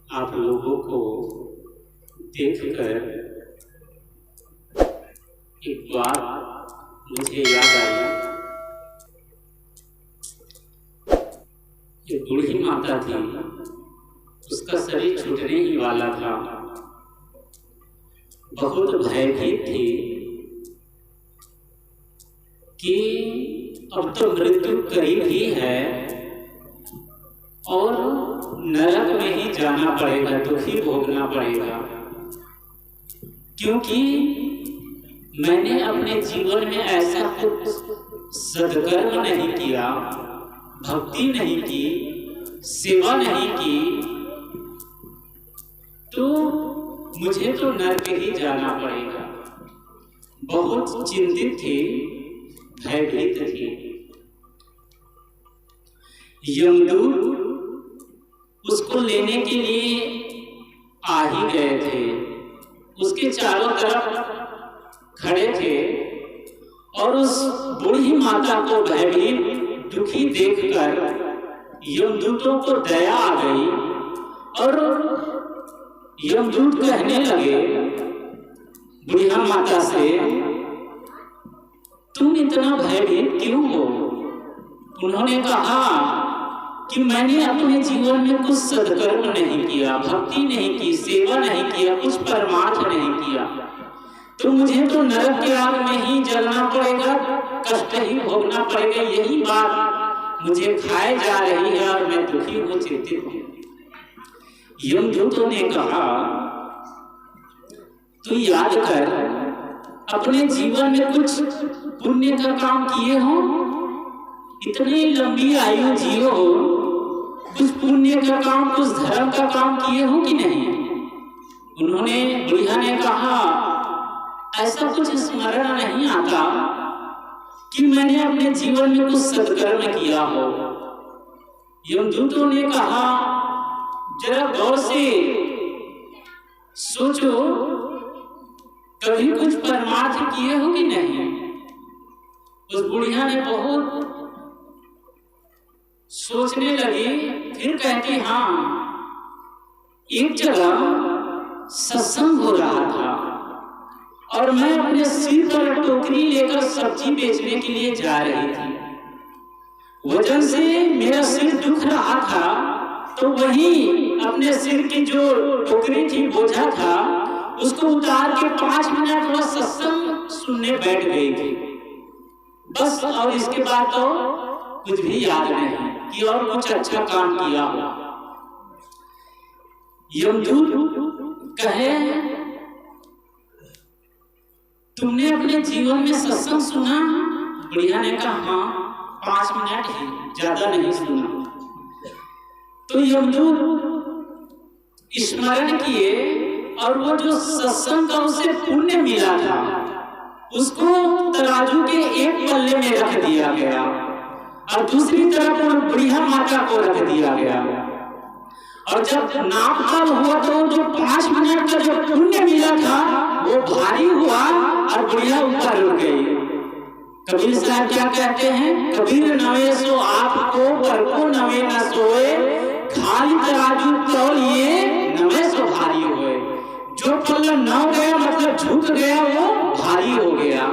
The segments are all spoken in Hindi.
आप लोगों को देखकर एक बात मुझे याद आई। एक बूढ़ी माता थी, उसका शरीर छूटने ही वाला था। बहुत भयभीत थी कि अब तो मृत्यु करीब ही है और नरक में ही जाना पड़ेगा, दुख ही भोगना पड़ेगा, क्योंकि मैंने अपने जीवन में ऐसा कुछ सद्कर्म नहीं किया, भक्ति नहीं की, सेवा नहीं की, तो मुझे तो नरक ही जाना पड़ेगा। बहुत चिंतित थी, भयभीत थी। यमदूत उसको लेने के लिए आ ही गए थे। उसके चारों तरफ खड़े थे और उस बूढ़ी माता को भयभीत दुखी देखकर यमदूतों को दया आ गई और यमदूत कहने लगे बुढ़िया माता से, तुम इतना भयभीत क्यों हो? उन्होंने कहा कि मैंने अपने जीवन में कुछ सद्कर्म नहीं किया, भक्ति नहीं की, सेवा नहीं किया, कुछ परमार्थ नहीं किया, तो मुझे तो नरक के आग में ही जलना पड़ेगा, कष्ट ही भोगना पड़ेगा। यही बात मुझे खाए जा रही है और मैं दुखी हूँ, चिंतित हूँ। यमदूतों ने कहा, तू याद कर, अपने जीवन में कुछ पुण्य का काम किए हो, इतनी लंबी आयु जियो हो, कुछ पुण्य का काम, कुछ धर्म का काम किए हो कि नहीं? उन्होंने, बुढ़िया ने कहा, ऐसा कुछ स्मरण नहीं आता कि मैंने अपने जीवन में कुछ सत्कर्म किया हो। यमदूतों ने कहा, जरा गौर से सोचो, कभी कुछ परमार्थ किए हो कि नहीं? उस बुढ़िया ने बहुत सोचने लगी, फिर कहती, हाँ, एक जगह सत्संग हो रहा था और मैं अपने सिर पर टोकरी लेकर सब्जी बेचने के लिए जा रही थी। वजन से मेरा सिर दुख रहा था, तो वहीं अपने सिर की जो टोकरी थी, बोझा था, उसको उतार के 5 मिनट वह सत्संग सुनने बैठ गई थी, बस। और इसके बाद तो कुछ भी याद नहीं कि और कुछ अच्छा काम किया हो। यमदूत कहे, तुमने अपने जीवन में सत्संग सुना? बुढ़िया ने कहा, हाँ, 5 मिनट ही, ज्यादा नहीं सुना। तो यमदूत स्मरण किए और वो जो सत्संग का उसे पुण्य मिला था, उसको तराजू के एक पल्ले में रख दिया गया और दूसरी तरफ बुढ़िया माता को रख दिया गया। और जब नापतोल हुआ तो जो 5 मिनट का जो पुण्य मिला था वो भारी हुआ और बुढ़िया ऊपर रुक गई। कबीर साहब क्या कहते हैं? कबीर नवे सो आपको पर को नवे न सोए, खाली तराजू तौलिए नवे सो भारी हुए। जो पल्ला न गया मतलब झुक गया, वो भारी हो गया।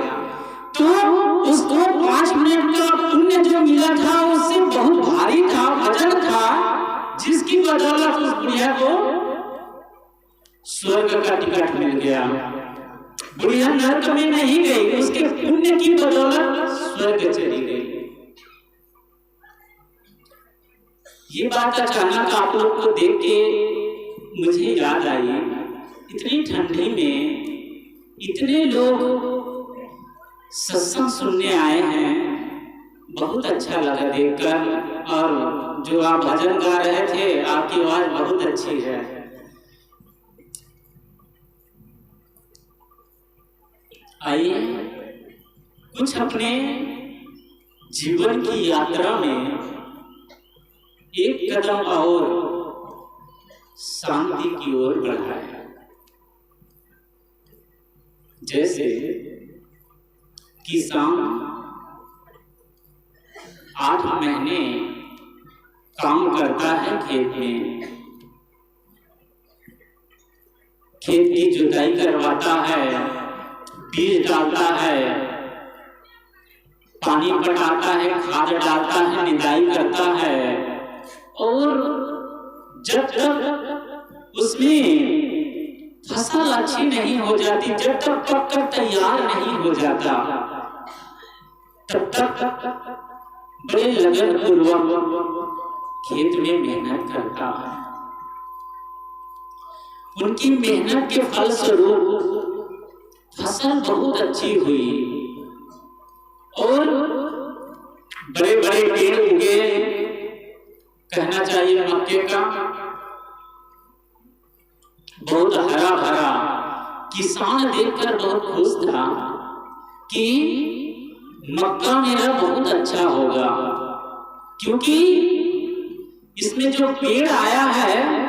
तो उसको 5 मिनट का पुण्य जो मिला था उससे बहुत भारी था, वजन था, जिसकी बदौलत उस बुढ़िया को स्वर्ग का टिकट मिल गया। बुढ़िया नरक में नहीं गई, उसके पुण्य की बदौलत स्वर्ग चली गई। ये बात अचानक आप लोग को देख के मुझे याद आई। इतनी ठंडी में इतने लोग सत्संग सुनने आए हैं, बहुत अच्छा लगा देखकर। और जो आप भजन गा रहे थे, आपकी आवाज बहुत अच्छी है। आइए कुछ अपने जीवन की यात्रा में एक कदम और शांति की ओर बढ़ाएं। जैसे किसान 8 महीने काम करता है खेत में, खेत की जुताई करवाता है, बीज डालता है, पानी पटाता है, खाद डालता है, निदाई करता है, और जब तक उसमें फसल अच्छी नहीं हो जाती, जब तक पककर तैयार नहीं हो जाता, तब तक बड़े लगन पूर्वक खेत में मेहनत करता है। उनकी मेहनत के फल स्वरूप फसल बहुत अच्छी हुई और बड़े बड़े पेड़ उगे। कहना चाहिए मक्के का बहुत हरा भरा। किसान देखकर बहुत खुश था कि मक्का मेरा बहुत अच्छा होगा, क्योंकि इसमें जो पेड़ आया है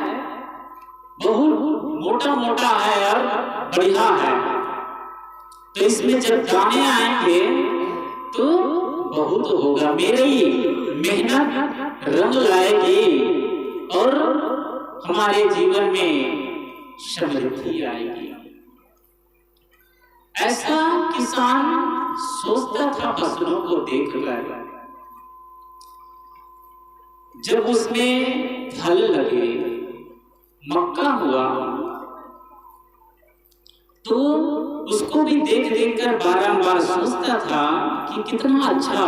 बहुत मोटा मोटा है और बढ़िया है, तो इसमें जब दाने आएंगे तो बहुत होगा, मेरी मेहनत रंग लाएगी और हमारे जीवन में समृद्धि आएगी। ऐसा किसान सोचता था फसलों को देखकर। जब उसमें फल लगे, मक्का हुआ, तो उसको भी देख देख कर बारंबार सोचता था कि कितना अच्छा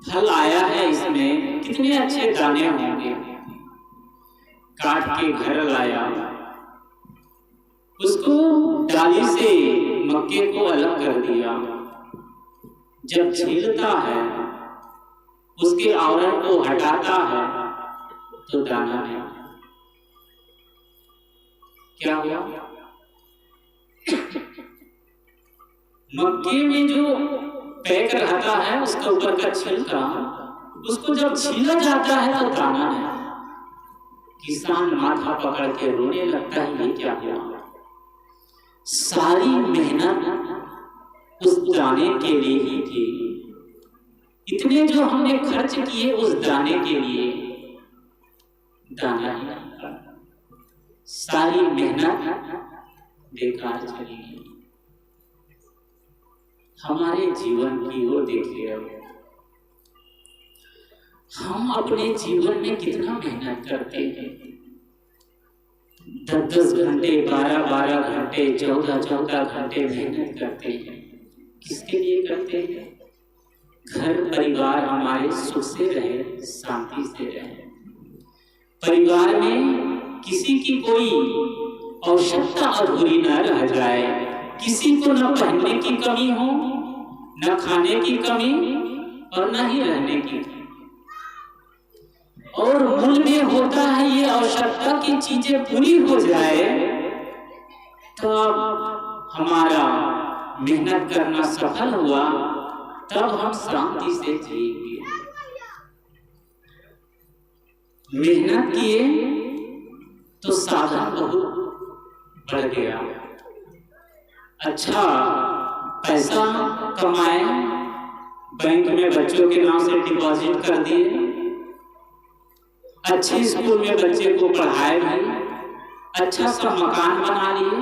फल आया है, इसमें कितने अच्छे दाने होंगे। काट के घर लाया, उसको डाली से मक्के को अलग कर दिया। जब छीलता है, उसके आवरण को हटाता है तो दाना नहीं। क्या हुआ? मक्के में जो पैक रहता है उसका ऊपर का छिलका, उसको जब छीला जाता है तो दाना नहीं। किसान माथा पकड़ के रोने लगता है, ये क्या हुआ? सारी मेहनत उस दाने के लिए ही थी, इतने जो हमने खर्च किए उस दाने के लिए, दाना ही नहीं, सारी मेहनत बेकार चली गई। हमारे जीवन की ओर देखिए, हम अपने जीवन में कितना मेहनत करते हैं। 10-10 घंटे, 12-12 घंटे, 14-14 घंटे मेहनत करते हैं। किसके लिए करते हैं? घर परिवार हमारे सुख से रहे, शांति से रहे। परिवार में किसी की कोई आवश्यकता अधूरी न रह जाए, किसी को न पहनने की कमी हो, न खाने की कमी और न ही रहने की। और मूल में होता है ये आवश्यकता की चीजें पूरी हो जाए तब हमारा मेहनत करना सफल हुआ, तब हम शांति से जिएंगे। मेहनत किए तो साधन बहुत बढ़ गया, अच्छा पैसा कमाए, बैंक में बच्चों के नाम से डिपॉजिट कर दिए, अच्छे स्कूल में बच्चे को पढ़ाए भी, अच्छा सा मकान बना लिए,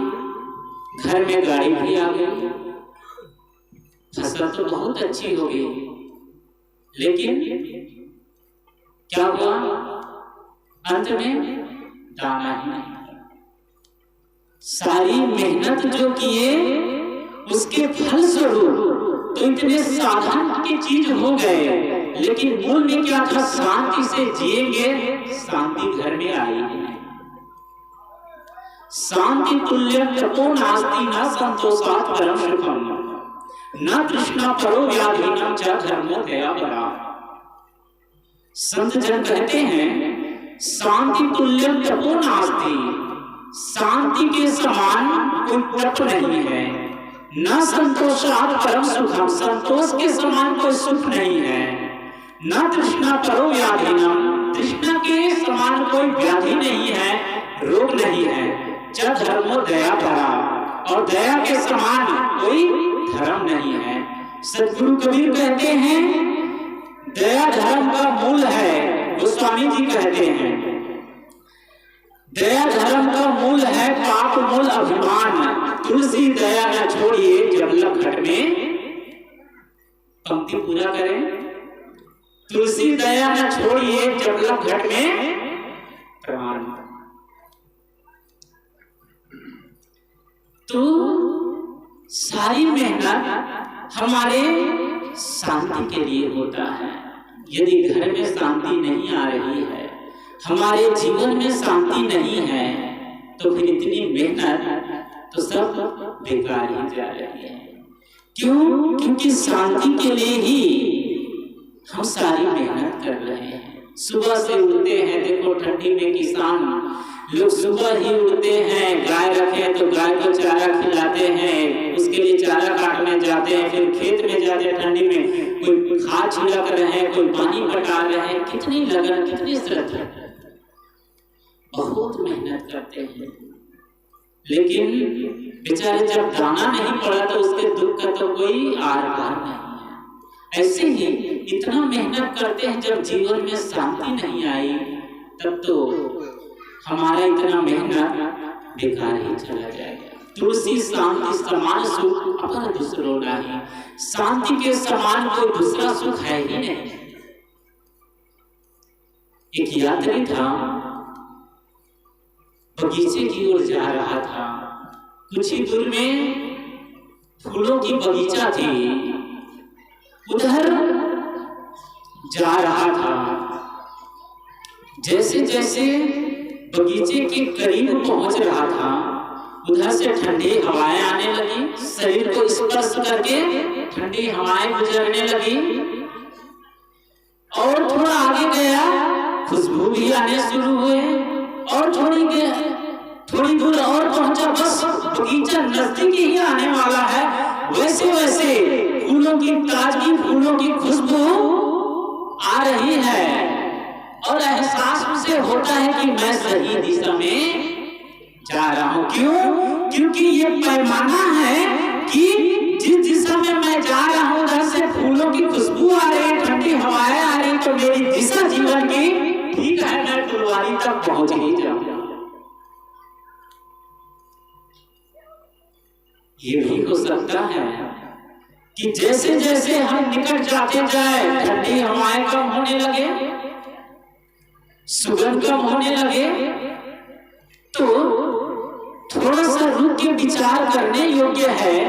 घर में गाड़ी भी आ गई, फसल तो बहुत अच्छी हो गई। लेकिन क्या हुआ? अंत में दाना ही नहीं। सारी मेहनत जो किए उसके फल स्वरूप तो इतने साधन की चीज हो गए, लेकिन मूल में क्या था? शांति से जिएंगे, शांति घर में आई है। शांति तुल्य तपो नास्ति न संतोषात् परम सुखम न तृष्णा परो व्याधिनम च धर्मो दया परा। संत जन कहते हैं शांति तुल्य तपो नास्ति, शांति के समान कोई तप नहीं है, न संतोषात् परम सुखम, संतोष के समान कोई सुख नहीं है, न तृष्णा परो व्याधिनम, तृष्णा के समान कोई व्याधि नहीं है, रोग नहीं है, च धर्मो दया परा, और दया के समान कोई धर्म नहीं है। सद्गुरु कबीर कहते हैं दया धर्म का मूल है। गोस्वामी जी कहते हैं दया धर्म का मूल है, पाप मूल अभिमान। तुलसी दया न छोड़िए जब लग घट में। पंक्ति पूरा करें। तुलसी दया न छोड़िए जब लग घट में प्रमाण। तो सारी मेहनत हमारे शांति के लिए होता है। यदि घर में शांति नहीं आ रही है, हमारे जीवन में शांति नहीं है, तो फिर इतनी मेहनत तो सब बेकार ही जा रही है। क्यों? क्योंकि शांति के लिए ही हम सारी मेहनत कर रहे हैं। सुबह से उठते हैं, देखो ठंडी में किसान लोग सुबह ही उठते हैं, गाय रखे तो गाय को चारा खिलाते हैं, उसके लिए चारा काटने जाते हैं, फिर खेत में जाते हैं ठंडी में, कोई खाद छिड़क रहे हैं, कोई पानी पटा रहे हैं। कितनी लगन, कितनी श्रद्धा, बहुत मेहनत करते हैं। लेकिन बेचारे जब दाना नहीं पड़ा तो उसके दुख का तो कोई आर पार नहीं है। ऐसे ही इतना मेहनत करते हैं, जब जीवन में शांति नहीं आई तब तो हमारा इतना मेहनत बेकार ही चला जाएगा। तुलसी शांति समान सुख अपन दूसरों नहीं। शांति के समान कोई दूसरा सुख है ही नहीं। एक यात्री था, बगीचे की ओर जा रहा था। कुछ ही दूर में फूलों की बगीचा थी, उधर जा रहा था। जैसे जैसे बगीचे के करीब पहुंच रहा था, उधर से ठंडी हवाएं आने लगी, शरीर को स्पर्श करके ठंडी हवाएं गुजरने लगी। और थोड़ा आगे गया, खुशबू भी आने शुरू हुए। और थोड़ी दूर और पहुंचा, बस बगीचा नजदीक ही आने वाला है। वैसे वैसे फूलों की ताजगी, फूलों की खुशबू आ रही है और एहसास उसे होता है कि मैं सही दिशा में जा रहा हूं। क्यों? क्योंकि ये पैमाना है कि जिस दिशा में मैं जा रहा हूं उधर से फूलों की खुशबू आ रही है, ठंडी हवाएं आ रही, तो मेरी दिशा जीवन की ठीक है, मैं फुलवारी तक पहुंच ही जाऊंगा। ये भी हो सकता है कि जैसे जैसे हम निकट जाते जाए, ठंडी हवाएं कम होने लगे, सुगंध कम होने लगे, तो थोड़ा सा रुक के विचार करने योग्य है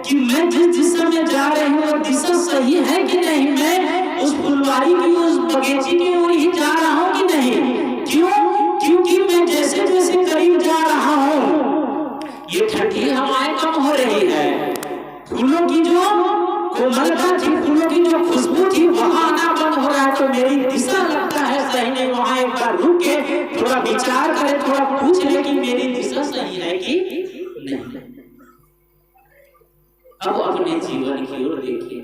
कि मैं जिस दिशा में जा रही हूँ वो दिशा सही है कि नहीं। मैं उस फुलवारी की, उस बगीचे की ओर ही जा रहा हूँ कि नहीं। क्यों? क्योंकि मैं जैसे जैसे करीब जा रहा हूँ, ये ठंडी हवाएं कम हो रही है, फूलों की जो कोमलता थी, फूलों की जो खुशबू थी, वहां आना बंद हो रहा है। तो मेरी दिशा लगता है सही नहीं। वहां एक बार रुक के थोड़ा विचार करे, थोड़ा पूछ ले कि मेरी दिशा सही है कि नहीं। अब अपने जीवन की ओर देखिए।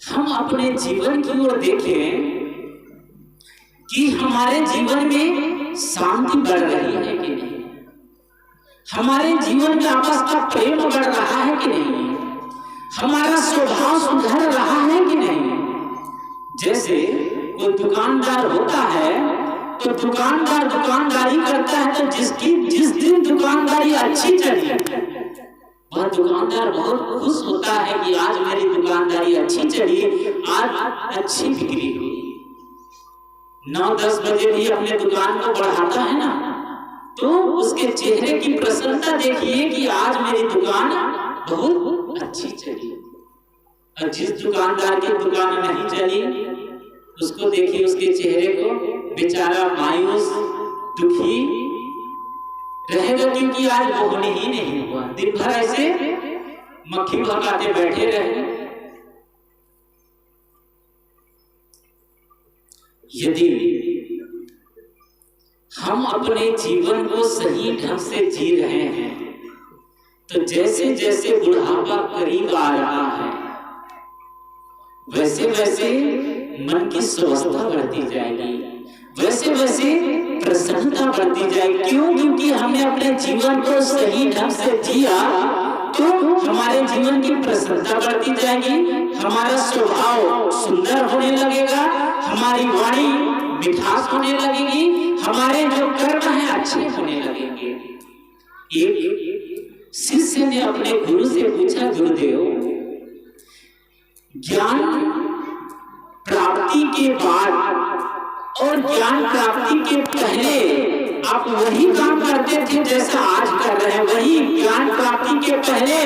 हम अपने जीवन की ओर देखें कि हमारे जीवन में शांति बढ़ रही है कि नहीं, हमारे जीवन में आपस का प्रेम बढ़ रहा है कि नहीं, हमारा स्वभाव सुधर रहा है कि नहीं। जैसे कोई दुकानदार होता है तो दुकानदार दुकानदारी करता है, तो जिस दिन दुकानदारी अच्छी चली वह दुकानदार बहुत खुश होता है कि आज मेरी दुकानदारी अच्छी चली, आज अच्छी बिक्री हुई। 9-10 बजे भी अपने दुकान को बढ़ाता है ना, तो उसके चेहरे की प्रसन्नता देखिए कि आज मेरी दुकान बहुत अच्छी चली। और जिस दुकानदार की दुकान नहीं चली उसको देखिए, उसके चेहरे को बेचारा मायूस, दुखी रहेगा, क्योंकि आज होने ही नहीं हुआ। दिन भर ऐसे मक्खी भगाते बैठे रहे। यदि हम अपने जीवन को सही ढंग से जी रहे हैं तो जैसे जैसे बुढ़ापा करीब आ रहा है वैसे वैसे मन की स्वस्थता बढ़ती जाएगी, वैसे वैसे प्रसन्नता बढ़ती जाएगी। क्यों? क्योंकि हमने अपने जीवन को सही ढंग से जिया तो हमारे जीवन की प्रसन्नता बढ़ती जाएगी, हमारा स्वभाव सुंदर होने लगेगा, हमारी वाणी मिठास होने लगेगी, हमारे जो कर्म हैं अच्छे होने लगेंगे। एक शिष्य ने अपने गुरु से पूछा, गुरुदेव, ज्ञान प्राप्ति के बाद और ज्ञान प्राप्ति के पहले आप वही काम करते थे जैसा आज कर रहे हैं, वही ज्ञान प्राप्ति के पहले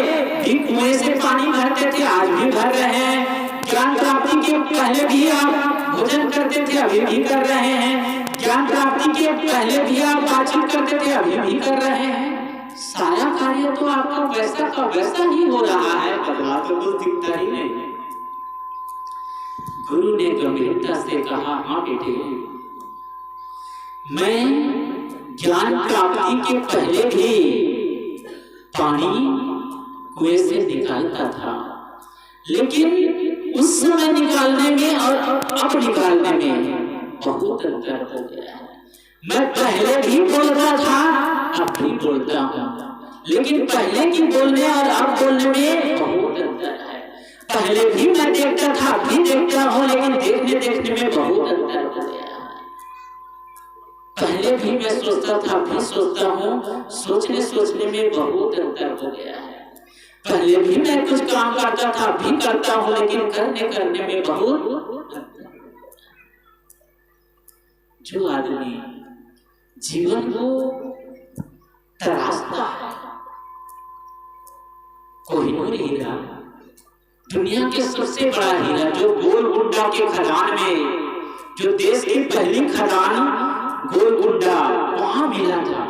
भी कुएं से पानी भरते थे, आज भी भर रहे हैं। ज्ञान प्राप्ति के पहले भी आप भोजन करते थे, अभी भी कर रहे हैं। ज्ञान प्राप्ति के पहले भी आप बातचीत करते थे, अभी भी कर रहे हैं। सारा कार्य तो आपका वैसा का वैसा ही हो रहा है, बदलाव तो कुछ दिखता ही नहीं। गुरु ने गंभीरता से कहा, हाँ बेटे, मैं ज्ञान प्राप्ति के पहले भी पानी कुएं से निकालता था, लेकिन उस समय निकालने में और अब निकालने में बहुत अंतर हो गया है। मैं पहले भी बोलता था, अब भी बोलता हूँ, लेकिन पहले की बोलने और अब बोलने में बहुत अंतर है। पहले भी मैं देखता था, अब भी देखता हूँ, लेकिन देखने देखने में बहुत अंतर हो गया। पहले भी मैं सोचता था, अभी सोचता हूँ, सोचने सोचने में बहुत अंतर हो गया है। पहले भी मैं कुछ काम करता था, अभी करता हूँ, लेकिन करने करने में बहुत अंतर। जो आदमी जीवन को तराशता है, कोहिनूर हीरा, दुनिया के सबसे बड़ा हीरा, जो गोलकुंडा के खदान में, जो देश की पहली खदान गोलकुंडा वहां मिला था,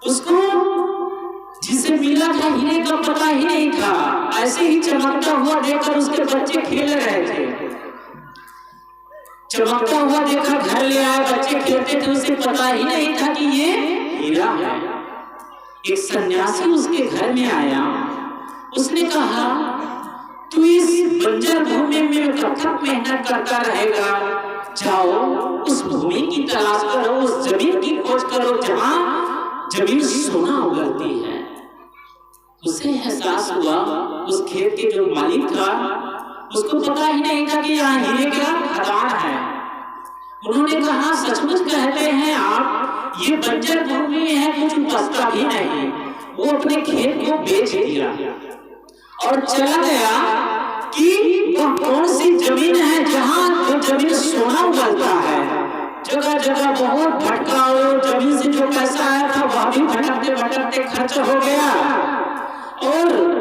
उसको जिसे मिला था हीरे का पता ही नहीं था। ऐसे ही चमकता हुआ देखकर उसके बच्चे खेल रहे थे, चमकता हुआ देखा, घर ले आए, बच्चे खेलते थे, उसे पता ही नहीं था कि ये हीरा है। एक सन्यासी उसके घर में आया, उसने कहा, तू इस बंजर भूमि में कब तक मेहनत करता रहेगा? जाओ उस भूमि की तलाश करो, उस जमीन की खोज करो जहां जमीन सोना उगलती है। उसे एहसास हुआ, उस खेत के जो मालिक था उसको पता ही नहीं था कि यहाँ हीरे का खदान है। उन्होंने कहा, सचमुच कहते हैं आप, ये बंजर भूमि में है, कुछ उपजता भी नहीं। वो अपने खेत को बेच दिया और चला गया कि वह कौन सी जमीन है जहां जो जमीन सोना उगलता है। जगह जगह बहुत भटका, और जमीन से जो पैसा आया था वह भी भटकते भटकते खर्च हो गया, और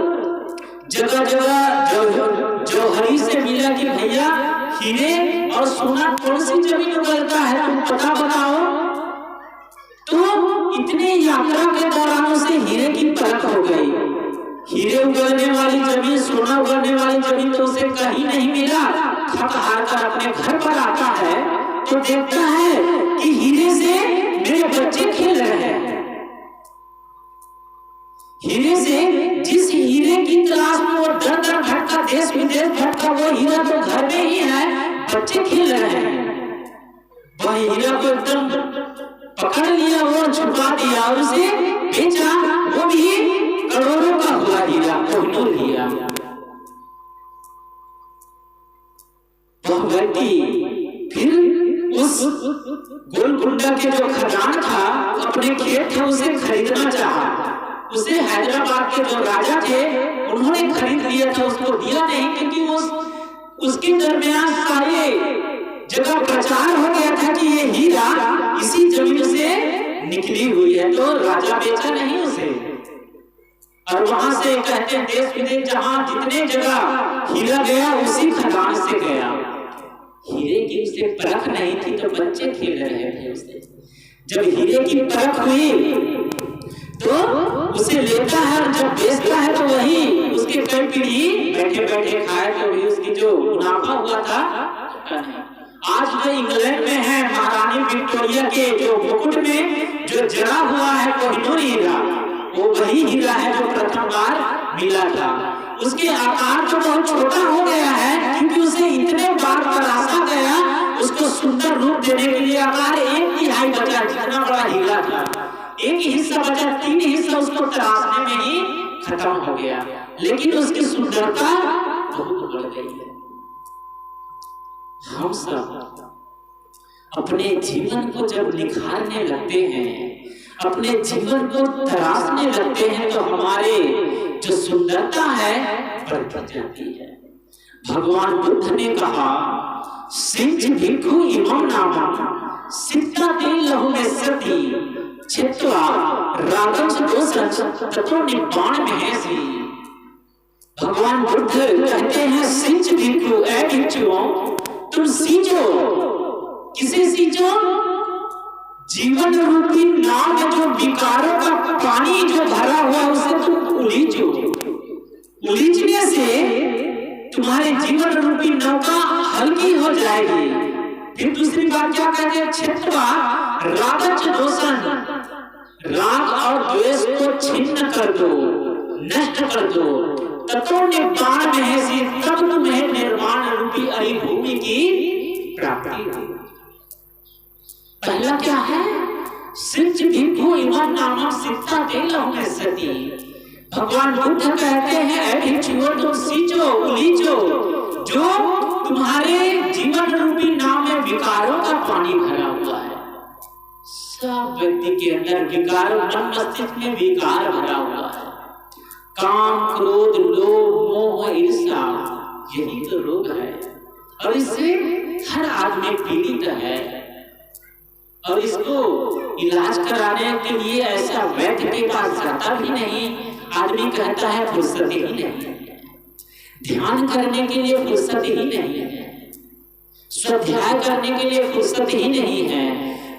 जगह जगह जौहरी से मिला कि भैया हीरे और सोना कौन सी जमीन उगलता है, तुम पता बताओ। तो इतने यात्रा के दौरान उसे हीरे की परख हो गई। हीरे उगलने वाली जमीन, सोना उगलने वाली जमीन तो उसे कहीं नहीं मिला। थक हार कर अपने घर पर आता है तो देखता है कि हीरे से मेरे बच्चे खेल रहे हैं। हीरे से, जिस हीरे की तलाश में वो दर दर भटका, देश विदेश भटका, वो हीरा तो घर में ही है, बच्चे खेल रहे हैं। वह हीरा को एकदम पकड़ लिया और छुपा दिया और उसे बेचा, वो भी करोड़ों का हुआ हीरा, कोहिनूर हीरा। वह व्यक्ति फिर उस गोलकुंडा के जो खदान था, अपने खेत था, उसे खरीदना चाहा। उसे हैदराबाद के जो राजा थे उन्होंने खरीद लिया था, उसको दिया नहीं, क्योंकि उसके दरमियान सारे जगह प्रचार हो गया था कि ये हीरा इसी जमीन से निकली हुई है, तो राजा बेचा नहीं उसे। और वहां से कहते हैं देश विदेश जहां जितने जगह हीरा गया उसी खदान से गया। हीरे की उसे परख नहीं थी तो बच्चे खेल रहे थे उसे। जब हीरे की परख हुई तो उसे लेता है और जब बेचता है तो वही उसके कई पीढ़ी बैठे बैठे खाए, तो भी उसकी जो मुनाफा हुआ था। आज जो इंग्लैंड में है, महारानी विक्टोरिया के जो मुकुट में जो जड़ा हुआ है कोहिनूर हीरा, वो वही हीरा है जो प्रथम बार मिला था। उसके आकार तो बहुत छोटा हो गया है, क्योंकि उसे इतने बार तराशा गया, उसको सुंदर रूप देने के लिए आकार 1/3 बचा, जितना बड़ा हीरा था 1 हिस्सा बचा, 3 हिस्सा उसको तराशने में ही खत्म हो गया, लेकिन उसकी सुंदरता बहुत बढ़ गई है। हम सब अपने जीवन को जब निखारने लगते हैं, अपने जीवन को तराशने लगते हैं, तो हमारे जो सुंदरता है बढ़ती जाती है। भगवान बुद्ध ने कहा, सिंच भिक्खु इमं नामं सिद्धा ते लहु निस्सति छित्त्वा रागं दोषं ततो निब्बाण महेसि। भगवान बुद्ध कहते हैं, सिंच भिक्खु, ऐ भिक्षुओं तुम सींचो। किसे सींचो? जीवन रूपी नाव में जो विकारों का पानी जो भरा हुआ उसे तुम उलीचो। उलीचने से तुम्हारे जीवन रूपी नौका हल्की हो जाएगी। फिर दूसरी बात क्या कहते हैं? छित्त्वा रागं दोषं, राग और द्वेष को छिन्न कर दो, नष्ट कर दो। ततो निब्बाण महेसि, तब तुम्हें निर्वाण रूपी अरि भूमि की प्राप्ति होगी। पहला क्या है? सिंच भिक्खु इमं नामं सिद्धा ते लहु निस्सति। भगवान बुद्ध कहते हैं, ऐ भिक्षुओं तुम सींचो, उलीचो, जो तुम्हारे जीवन रूपी नाव में विकारों का पानी भरा हुआ है। सब व्यक्ति के अंदर विकार, मन मस्तिष्क में विकार भरा हुआ है। काम, क्रोध, लोभ, मोह, ईर्ष्या, यही तो रोग है और इससे हर आदमी पीड़ित है। और इसको इलाज कराने के लिए ऐसा वैद्य के पास जाता भी नहीं। आदमी कहता है फुर्सत ही नहीं है, ध्यान करने के लिए फुर्सत ही नहीं है, स्वाध्याय करने के लिए फुर्सत ही नहीं है,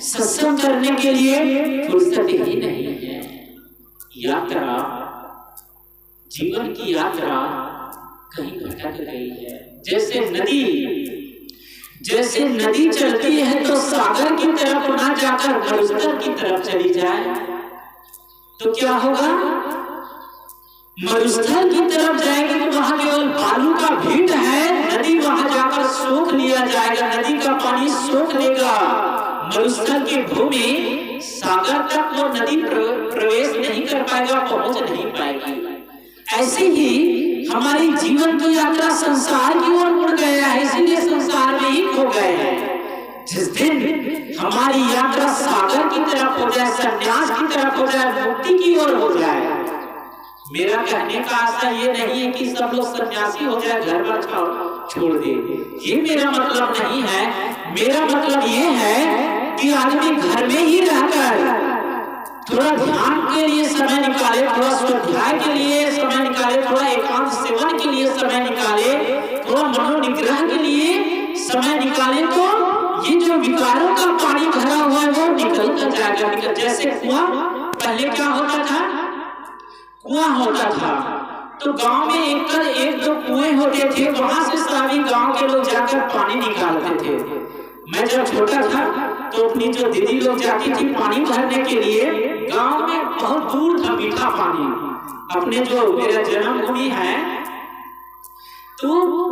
सत्संग करने के लिए फुर्सत ही नहीं है। यात्रा, जीवन की यात्रा कहीं भटक गई है। जैसे नदी चलती है तो सागर की तरफ ना जाकर मरुस्थल की तरफ चली जाए तो क्या होगा? मरुस्थल की तरफ जाएगी तो वहां केवल बालू का भीड़ है, नदी वहां जाकर सोख लिया जाएगा, नदी का पानी सोख लेगा। मरुस्थल की भूमि सागर तक वो नदी प्रवेश नहीं कर पाएगा, पहुंच नहीं पाएगी। ऐसे ही हमारी जीवन की यात्रा संसार की ओर मुड़ गया है, इसीलिए संसार में ही खो गए हैं। जिस दिन हमारी यात्रा सागर की तरफ हो जाए, संन्यास की तरफ हो जाए, मुक्ति की ओर हो जाए। मेरा कहने का आशा ये नहीं है कि सब लोग सन्यासी हो जाए, घर बार छोड़ दे, ये मेरा मतलब नहीं है। मेरा मतलब ये है कि आदमी घर में ही रहकर थोड़ा ध्यान के लिए समय निकाले, थोड़ा स्वाध्याय के लिए समय निकाले, थोड़ा एकांत सेवन के लिए समय निकाले, थोड़ा मनोनिग्रह के लिए समय निकाले, तो ये जो विकारों का पानी भरा हुआ है वो निकल कर जाएगा। जैसे कुआं, पहले क्या होता था? कुआं होता था तो गांव में एक दो कुएं होते थे, वहां से सारी गांव के लोग जाकर पानी निकालते थे। मैं जब छोटा था तो अपनी जो दीदी लोग जाती थी पानी भरने के लिए, गांव में बहुत दूर था मीठा पानी। अपने जो मेरा जन्मभूमि है तो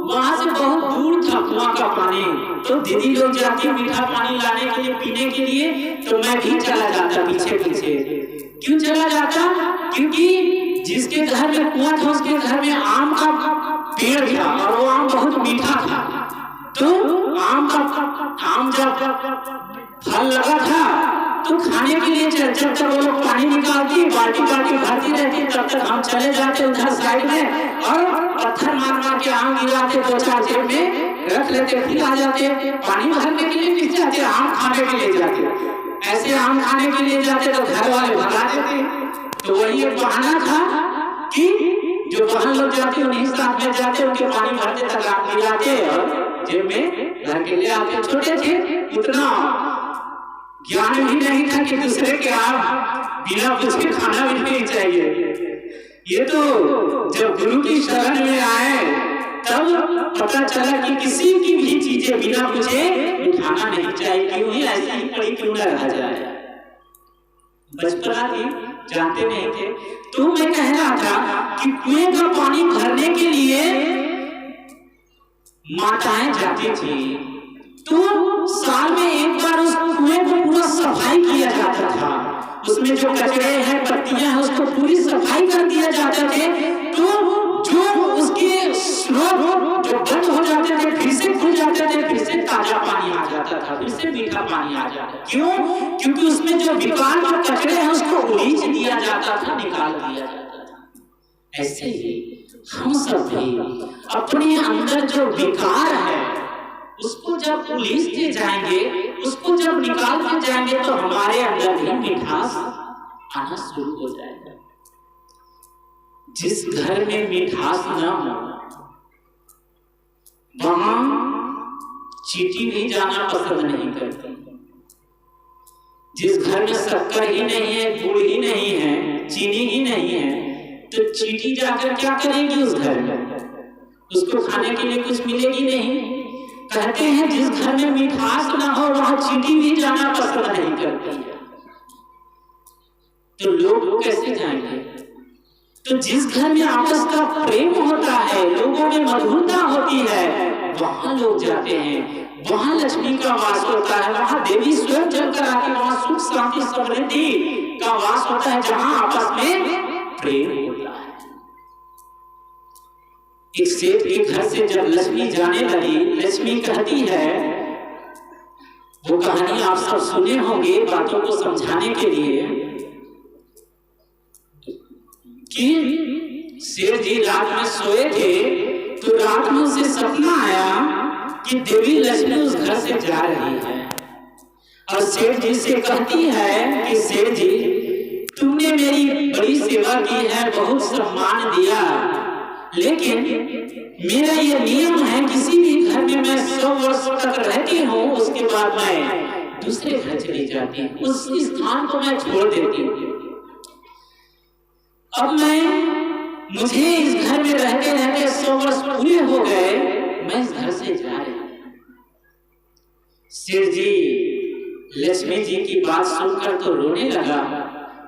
वहां से बहुत दूर था कुआं का पानी, तो दीदी लोग जाती मीठा पानी लाने के लिए, पीने के लिए, तो मैं भी चला जाता पीछे पीछे। क्यों चला जाता? क्योंकि जिसके घर में कुआं था उसके घर में आम का पेड़ था और वो आम बहुत मीठा था। तो आम जब फल लगा था तो खाने के लिए जब तक वो लोग पानी निकालती, बाल्टी भरती रहती, तब तक हम चले जाते उधर साइड में और पत्थर मार के आम गिराते, दो चार जेब में रख लेते, फिर आ जाते पानी भरने के लिए, फिर जाते आम खाने के लिए जाते। ऐसे आम खाने के लिए जाते तो घर वाले भगा देते। तो वही एक बहाना था कि जो बहन लोग जाते उन्हीं साथ में जाते, उनके पानी भरते तक आम गिराते और जेब में भर के ले आते। छोटे थे, उतना ज्ञान भी नहीं था कि दूसरे के आप बिना पूछे खाना भी नहीं चाहिए। ये तो जब गुरु की शरण में आए तब पता चला कि किसी की भी चीजें बिना पूछे उठाना नहीं चाहिए, क्यों ही ऐसी ही पड़ी क्यों न रह जाए। बचपना थी, जानते नहीं थे। तो मैं कह रहा था कि कुएं का पानी भरने के लिए माताएं जाती थी, तो साल में एक बार उस कुएं को पूरा सफाई किया जाता था, उसमें जो कचरे हैं, पत्तियां हैं, उसको पूरी सफाई कर दिया जाता थे। तो जो उसके कुछ लोग जो बंद हो जाते थे फिर से खुल जाते थे, फिर से ताजा पानी आ जाता था, फिर से मीठा पानी आ जाता था। क्यों? क्योंकि उसमें जो विकार और कचरे हैं उसको उलीच दिया जाता था, निकाल दिया जाता था। ऐसे ही हम सब भी अपने अंदर जो विकार है उसको जब उलीचते जाएंगे, उसको जब निकालते जाएंगे तो हमारे अंदर भी मिठास आना शुरू हो जाएगा। जिस घर में मिठास न हो वहां चींटी भी जाना पसंद नहीं करती। जिस घर में शक्कर ही नहीं है, गुड़ ही नहीं है, चीनी ही नहीं है, तो चींटी जाकर क्या करेगी उस घर में? उसको खाने के लिए कुछ मिलेगी नहीं। कहते हैं जिस घर में मिठास ना हो वहां चींटी भी जाना पसंद नहीं करती है। तो लोग कैसे जाएंगे? तो जिस घर में आपस का प्रेम होता है, लोगों में मधुरता होती है, वहां लोग जाते हैं, वहां लक्ष्मी का वास होता है, वहां देवी स्वयं चलकर आके वहां सुख शांति समृद्धि का वास होता है, जहां आपस में प्रेम होता है। एक सेठ के घर से जब लक्ष्मी जाने लगी, लक्ष्मी कहती है, वो कहानी आप सब सुने होंगे बातों को समझाने के लिए, कि शेर जी रात में सोए थे तो रात में उसे सपना आया कि देवी लक्ष्मी उस घर से जा रही है और शेर जी से कहती है कि शेर जी तुमने मेरी बड़ी सेवा की है, बहुत सम्मान दिया, लेकिन मेरा ये नियम है किसी भी घर में मैं 100 वर्ष तक रहती हूँ उसके बाद मैं दूसरे घर चली जाती हूँ, उस स्थान को मैं छोड़ देती हूँ। अब मुझे इस घर में रहते रहते 100 वर्ष पूरे हो गए, मैं इस घर से जा रही हूँ। शेर जी लक्ष्मी जी की बात सुनकर तो रोने लगा।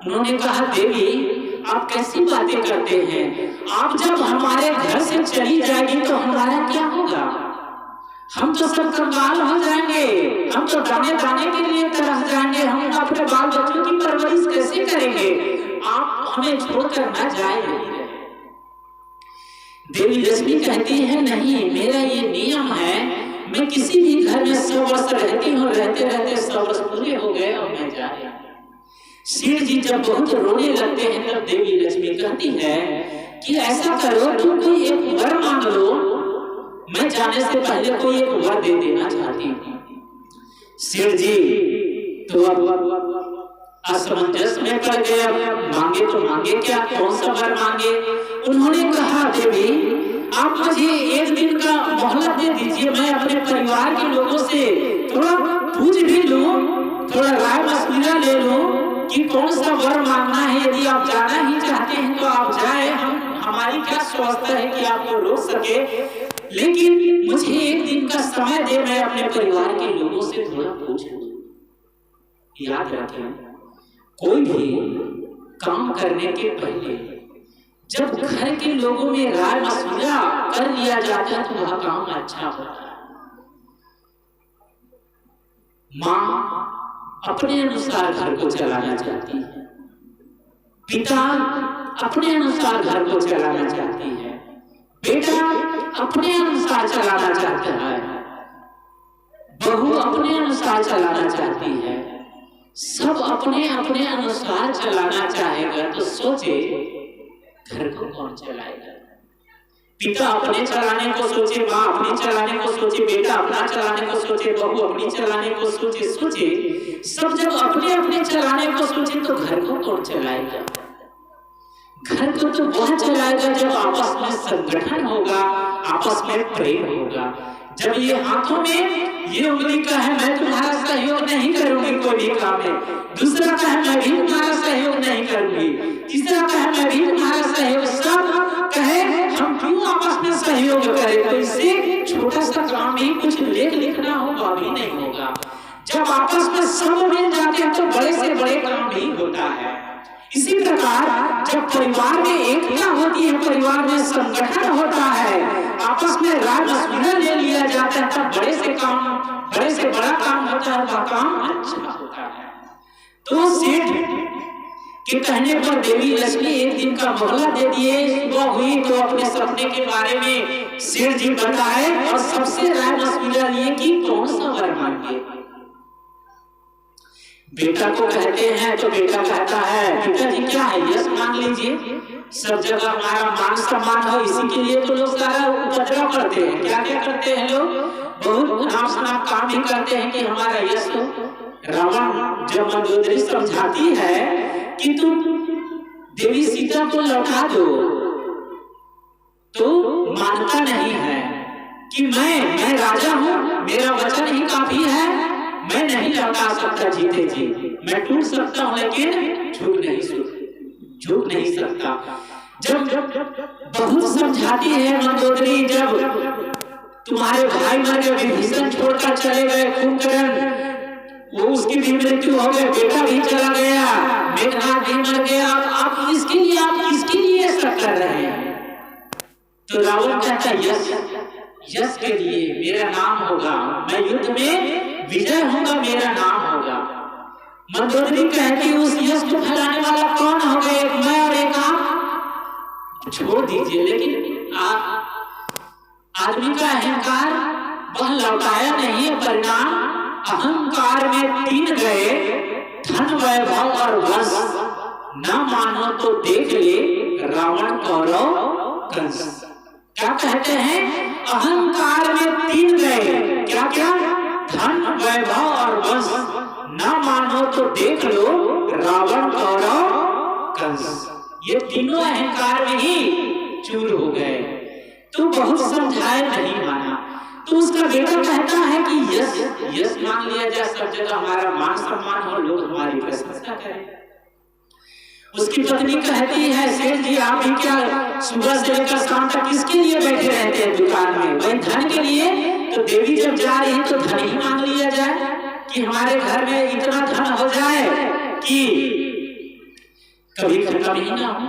उन्होंने कहा देवी आप कैसी बातें करते हैं, आप जब हमारे घर से चली जाएगी तो हमारा क्या होगा? हम तो सब कंगाल हो जाएंगे, हम तो दाने दाने के लिए तरस जाएंगे, हम अपने बाल बच्चों की परवरिश कैसे करेंगे? आप हमें छोड़कर न जाए। देवी लक्ष्मी कहती है नहीं, मेरा ये नियम है, मैं किसी भी घर में 100 वर्ष रहती हूँ, रहते रहते 100 वर्ष पूरे हो गए और मैं जा रही हूँ। शेर जी जब बहुत रोने लगते हैं तब देवी लक्ष्मी कहती है कि ऐसा करो तुम कोई एक वर मांग लो, मैं जाने से पहले कोई एक वर दे देना चाहती हूँ। शेर जी तो अब असमंजस में पड़ गए, अब मांगे तो मांगे क्या, कौन सा वर मांगे? उन्होंने कहा देवी आप मुझे एक दिन का मोहलत दे दीजिए, मैं अपने परिवार के लोगों से थोड़ा पूछ भी लूं, थोड़ा राय मशविरा ले लूं कि कौन सा वर मांगना है। यदि आप जाना ही चाहते हैं तो आप जाए, हमारी क्या स्वास्थ्य है कि आपको रोक सके, लेकिन मुझे एक दिन का समय दे, मैं अपने परिवार के लोगों से थोड़ा पूछ लूं। याद रखें कोई भी काम करने के पहले जब घर के लोगों में राय मशविरा कर लिया जाता है तो वह काम अच्छा होता है। माँ अपने अनुसार घर को चलाना चाहती है, पिता अपने अनुसार घर को चलाना चाहती है, बेटा अपने अनुसार चलाना चाहता है, बहू अपने अनुसार चलाना चाहती है, सब अपने अपने अनुसार चलाना चाहेगा तो सोचे घर को कौन चलाएगा? पिता अपने चलाने को सोचे, माँ अपने चलाने को सोचे, बेटा अपना चलाने को सोचे, बहू अपनी चलाने को सोचे, सब जब अपने अपने चलाने को सोचे तो घर को कौन चलाएगा? घर को तो वह चलाएगा जब आपस में संगठन होगा, आपस में प्रेम होगा। जब ये हाथों में ये उंगली का है मैं तुम्हारा सहयोग नहीं करूंगी कोई भी काम में, दूसरा का है मैं भी तुम्हारा सहयोग नहीं करूंगी, तीसरा का है मैं भी तुम्हारा सहयोग, सब कहे हम क्यों आपस में सहयोग करें? तो इससे छोटा सा काम ही कुछ लेख लिखना होगा भी नहीं होगा। जब आपस में सब मिल जाते हैं तो बड़े से बड़े काम भी होता है। इसी प्रकार जब परिवार में एकता होती है, परिवार में संगठन होता है, आपस में राय मशविरा ले लिया जाता है, तब बड़े से बड़ा काम होता है, वह काम अच्छा होता है। तो कि कहने पर देवी लक्ष्मी एक दिन का मोहलत दे दिए। सुबह हुई तो अपने सपने के बारे में सेठ जी बताए और सबसे राय मशविरा लिए कि कौन सा वर मांगे। बेटा को कहते हैं तो बेटा कहता है पिताजी क्या है, यश मांग लीजिए, सब जगह हमारा मान सम्मान हो, इसी के लिए तो लोग सारा उपद्रव करते हैं। क्या क्या करते हैं लोग, बहुत नाम शनाम काम भी करते हैं कि हमारा यश हो। रावण जब मंदोदरी समझाती है कि तुम देवी सीता को लौटा दो, तो मानता नहीं है कि मैं राजा हूँ, मेरा वचन ही काफी है, मैं नहीं लौटा सकता जीते जी, मैं टूट सकता हूँ लेकिन झुक नहीं सकता। जब बहुत समझाती है मंदोदरी, जब तुम्हारे भाई मर गए, विभीषण छोड़कर चले गए, कुंभकर्ण वो उसकी भी मृत्यु हो गई, बेटा भी चला गया, मेघनाद भी मर गया, आप इसके लिए ऐसा कर रहे हैं। तो रावण कहता यश के लिए मेरा नाम होगा, मैं युद्ध में विजय होगा, मेरा नाम होगा। मंदोदरी कहती उस यश को फैलाने वाला कौन होगा, एक मैं और एक आप, छोड़ दीजिए। लेकिन आदमी का अहंकार वह लौटाया नहीं, परिणाम अहंकार में 3 गए, धन वैभव और वश, न मानो तो देख ले रावण कौरव कंस। क्या कहते हैं, अहंकार में 3 गए, क्या क्या, धन वैभव और वश, न मानो तो देख लो रावण कौरव कंस। ये तीनों अहंकार में ही चूर हो गए। तो बहुत समझाए नहीं माना, तो उसका बेटा कहता है कि यश मान लिया जाए, सब जगह हमारा मान सम्मान हो, लोग हमारी प्रशंसा करें। उसकी पत्नी कहती है सेठ जी आप ही क्या सुबह से लेकर शाम तक किसके लिए बैठे रहते हैं दुकान में, वही धन के लिए। तो देवी जब जा रही है तो धन ही मांग लिया जाए कि हमारे घर में इतना धन हो जाए कि कभी खत्म ही ना हो।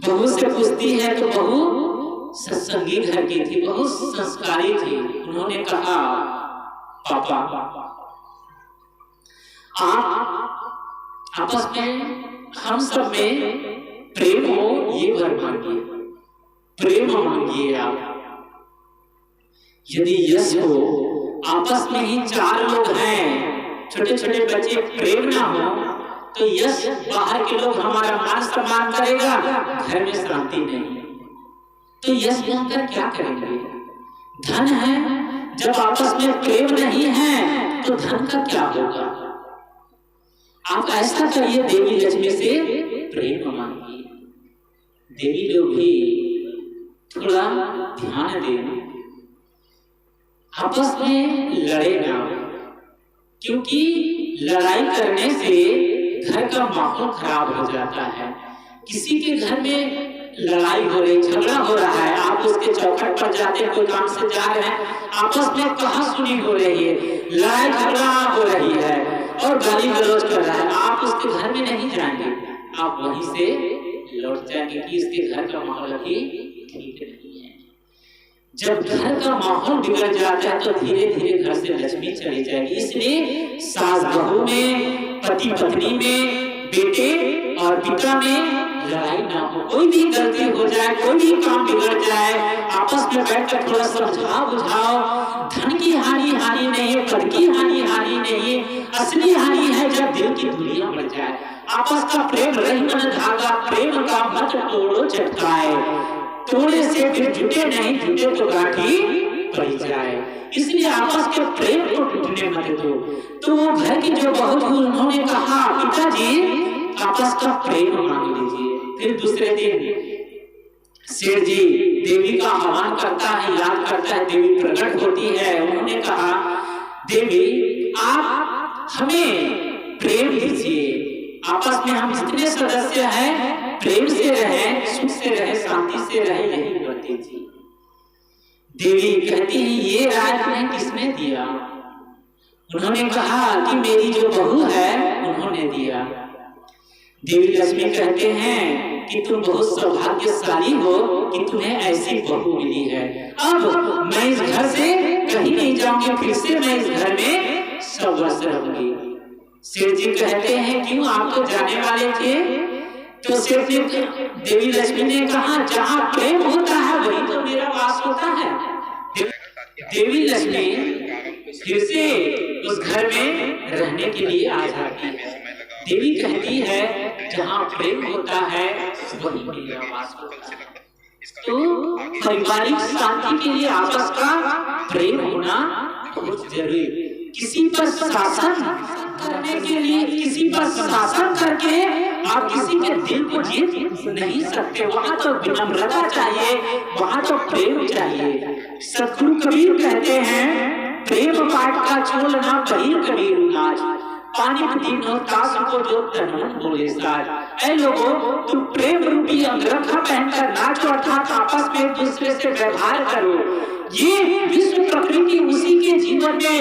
बहू से पूछती है तो बहू सत्संगी घर की थी, बहुत संस्कारी थी। उन्होंने कहा पापा आप आपस में हम सब में प्रेम हो, ये वर मांगिए, प्रेम मांगिए आप। यदि यश हो, आपस में ही 4 लोग हैं, छोटे छोटे बच्चे, प्रेम ना हो तो यश बाहर के लोग हमारा मान सम्मान करेगा, घर में शांति नहीं। तो यश मांगकर क्या करेंगे, धन है, जब आपस में प्रेम नहीं है तो धन का क्या होगा। आप ऐसा करिए, देवी लक्ष्मी से प्रेम मांगिए। देवी लोग भी थोड़ा ध्यान दें, आपस में लड़े ना, क्योंकि लड़ाई करने से घर का माहौल खराब हो जाता है। किसी के घर में लड़ाई हो रही, झगड़ा हो रहा है, आप उसके चौखट पर जाते हैं, कोई काम से जा रहे हैं, आपस में कहासुनी हो रही है, लड़ाई झगड़ा हो रही है और गाली गलौज कर रहा है, आप उसके घर में नहीं जाएंगे, आप वहीं से लौट जाएंगे कि इसके घर का माहौल अभी ठीक नहीं है। जब घर का माहौल बिगड़ जाता है तो धीरे धीरे घर से लक्ष्मी चली जाएगी। इसलिए सास बहू में, पति पत्नी में, बेटे और पिता में लड़ाई ना हो। कोई भी गलती हो जाए, कोई भी काम बिगड़ जाए, आपस में बैठकर थोड़ा समझा बुझाओ। धन की हानि नहीं है, पद की हानि नहीं है, असली हानि है जब दिल की दूरियां बढ़ जाए। आपस का प्रेम रही मन धागा, प्रेम का मत तोड़ो चटकाए, तोड़े से फिर जुटे नहीं, जुटे तो गांठी पड़ जाए। इसलिए आपस के प्रेम को टूटने मत दो। तो वो घर की जो बहू थी उन्होंने कहा पिताजी आपस का प्रेम मांग लीजिए। फिर दूसरे दिन सेठ जी देवी का आह्वान करता है, याद करता है, देवी प्रकट होती है। उन्होंने कहा देवी आप हमें प्रेम दीजिए, आपस में हम जितने सदस्य हैं प्रेम से रहें, सुख से रहें, शांति से रहें, यही वर दीजिए। देवी कहती है ये राय तुम्हें किसने दिया। उन्होंने कहा कि मेरी जो बहू है उन्होंने दिया। देवी लक्ष्मी कहते हैं कि तुम बहुत सौभाग्यशाली हो कि तुम्हें ऐसी बहू मिली है। अब मैं इस घर से कहीं नहीं जाऊंगी, फिर से मैं इस घर में 100 वर्ष रहूंगी। सेठ जी कहते हैं क्यों आप तो जाने वाले थे? तो सेठ जी देवी लक्ष्मी ने कहा जहाँ प्रेम होता है वही तो मेरा वास होता है। देवी लक्ष्मी फिर से उस घर में रहने के लिए आ जाती है। देवी कहती है जहाँ प्रेम होता है वही मेरा वास होता है। तो पारिवारिक शांति के लिए आपस का प्रेम होना बहुत जरूरी। किसी पर शासन करने के लिए, किसी पर शासन करके आप किसी के दिल को जीत नहीं सकते। वहाँ तो विनम्रता चाहिए, वहाँ तो प्रेम चाहिए। सतगुरु कबीर कहते हैं प्रेम पाठ का चोल ना पहिर कबीर नाच, पानी दीन हो तास को जो तन बोले साज। ऐ लोगों, तुम प्रेम रूपी अंगरखा पहनकर नाचो, अर्थात आपस में एक दूसरे से व्यवहार करो। ये विश्व प्रकृति उसी के जीवन में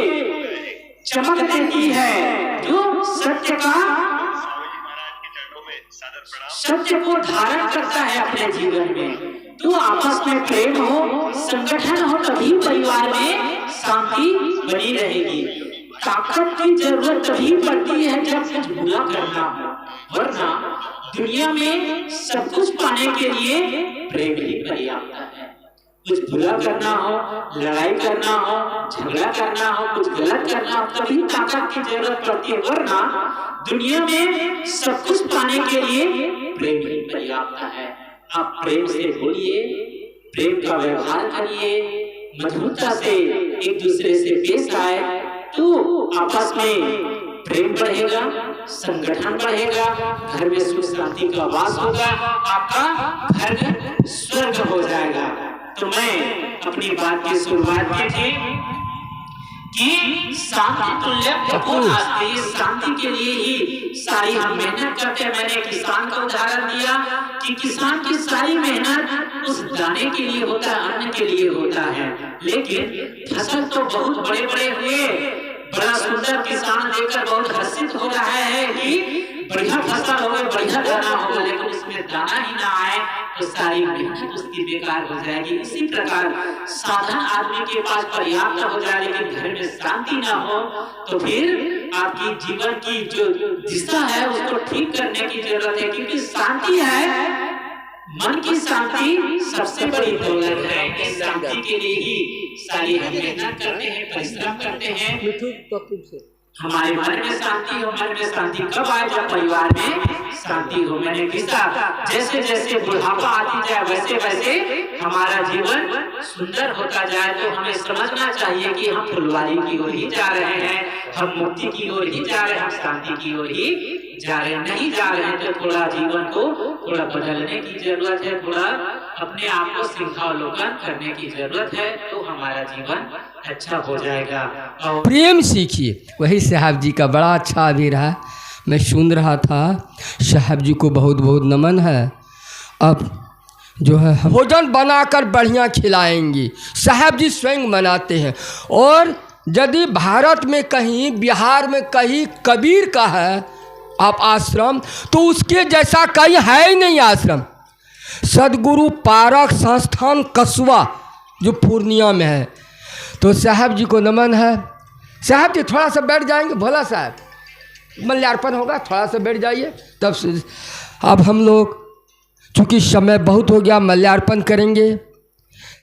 चमक देती है जो सत्य को धारण करता है अपने जीवन में। तो आपस में प्रेम हो, संगठन हो, तभी परिवार में शांति बनी रहेगी। ताकत की जरूरत तभी पड़ती है जब कुछ बुरा करना हो, वरना दुनिया में सब कुछ पाने के लिए प्रेम ही पर्याप्त है। कुछ बुरा करना हो, लड़ाई करना हो, झगड़ा करना हो, कुछ गलत करना हो, तभी ताकत की जरूरत पड़ती है, वरना दुनिया में सब कुछ पाने के लिए प्रेम ही पर्याप्त है। आप प्रेम से बोलिए, प्रेम का व्यवहार करिए, मधुरता से एक दूसरे से पेश आए, तो आपस में प्रेम बढ़ेगा, संगठन बढ़ेगा, घर में सुख शांति का वास होगा, आपका घर स्वर्ग हो जाएगा। तो मैं अपनी बात की शुरुआत की थी कि शांति तुल्य शांति के लिए ही सारी हम मेहनत करते हैं। मैंने किसान का उदाहरण दिया कि किसान की सारी मेहनत उस दाने के लिए होता है, अन्न के लिए होता है, लेकिन फसल तो बहुत बड़े बड़े हुए, बड़ा सुंदर किसान देखकर बहुत हर्षित हो रहा है कि बढ़िया फसल होगा, बढ़िया दाना होगा, लेकिन उसमें दाना ही ना आए तो सारी मेहनत उसकी बेकार हो जाएगी। इसी प्रकार साधन आदमी के पास पर्याप्त हो जाए लेकिन घर में शांति ना हो तो फिर आपकी जीवन की जो दिशा है उसको ठीक करने की जरूरत है, क्योंकि शांति है, मन की शांति सबसे बड़ी दौलत है। इस शांति के लिए ही सारी हम मेहनत करते हैं, परिश्रम करते हैं। हमारे मन में शांति हो, मन में शांति कब आए? जब परिवार में शांति हो। मैंने किसा जैसे जैसे बुढ़ापा आती जाए वैसे वैसे हमारा जीवन सुंदर होता जाए, तो हमें समझना चाहिए कि हम फुलवारी की ओर ही जा रहे हैं, हम मुक्ति की ओर ही जा रहे हैं, हम शांति की ओर ही जा रहे हैं। नहीं जा रहे हैं तो थोड़ा जीवन को थोड़ा बदलने की जरूरत है, थोड़ा अपने आप को सिंहावलोकन करने की जरूरत है, तो हमारा जीवन अच्छा हो जाएगा। और प्रेम सीखिए। वही साहब जी का बड़ा अच्छा भी रहा, मैं सुन रहा था। साहब जी को बहुत बहुत नमन है। अब जो है हम भोजन बनाकर बढ़िया खिलाएंगे, साहब जी स्वयं बनाते हैं। और यदि भारत में कहीं, बिहार में कहीं कबीर का है आप आश्रम, तो उसके जैसा कहीं है ही नहीं आश्रम। सदगुरु पारक संस्थान कसवा जो पूर्णिया में है, तो साहब जी को नमन है। साहब जी थोड़ा सा बैठ जाएंगे, भोला साहब मल्यार्पण होगा, थोड़ा सा बैठ जाइए तब से। अब हम लोग चूँकि समय बहुत हो गया, मल्यार्पण करेंगे।